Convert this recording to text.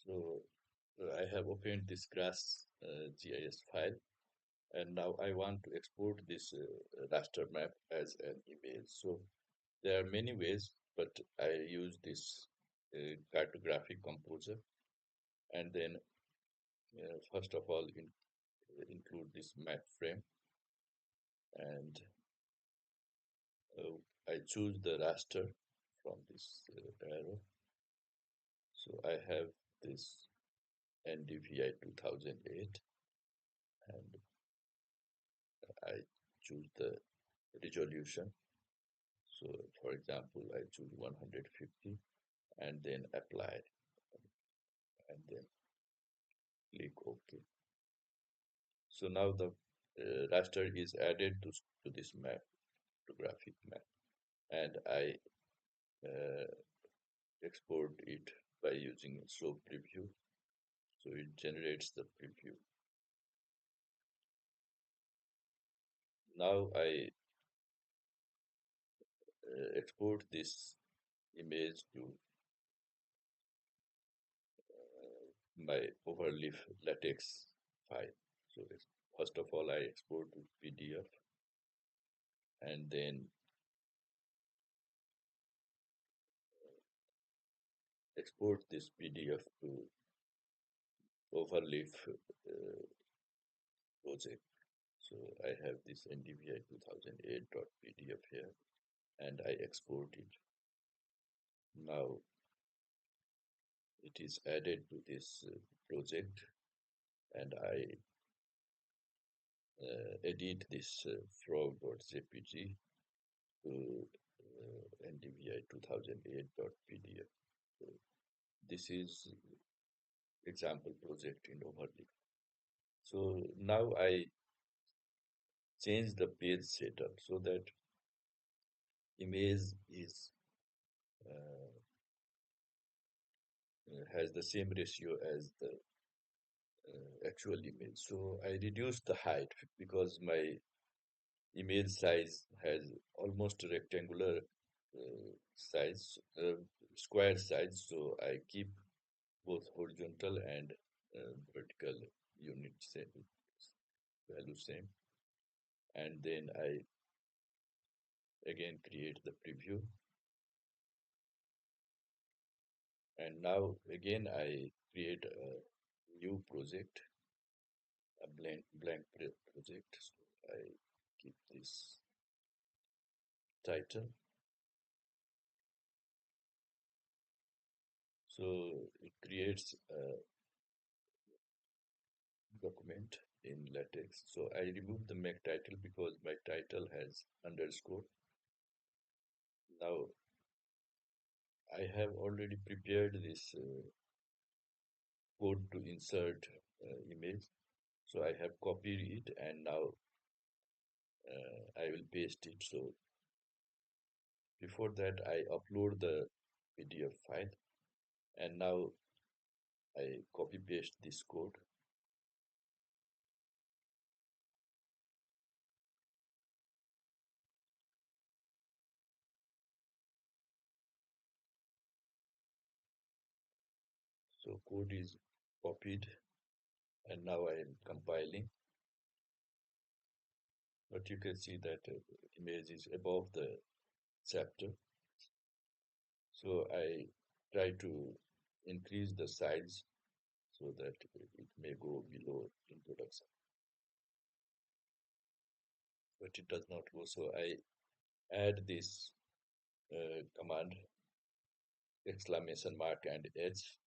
So I have opened this Grass GIS file, and now I want to export this raster map as an image. So there are many ways, but I use this cartographic composer, and then first of all include this map frame, and I choose the raster from this arrow. So I have this NDVI 2008, and I choose the resolution. So for example, I choose 150 and then apply and then click OK. So now the raster is added to this map, to graphic map, and I uh, export it by using slope preview. So it generates the preview. Now I export this image to my Overleaf Latex file. So first of all, I export to PDF and then export this PDF to Overleaf project. So I have this NDVI 2008.pdf here and I export it. Now it is added to this project and I edit this frog.jpg to NDVI 2008.pdf. So this is example project in Overleaf. So now I change the page setup so that image is uh, has the same ratio as the actual image. So I reduce the height because my image size has almost rectangular size, square size. So I keep both horizontal and vertical unit same, value same. And then I again create the preview. And now again I create a new project, a blank project. So I keep this title. So it creates a document in latex. So I remove the make title because my title has underscore. Now I have already prepared this code to insert image. So I have copied it and now I will paste it. So before that I upload the PDF file and now I copy paste this code. So code is copied and now I am compiling. But you can see that image is above the chapter. So I try to increase the size so that it may go below introduction. But it does not go. So I add this command exclamation mark and H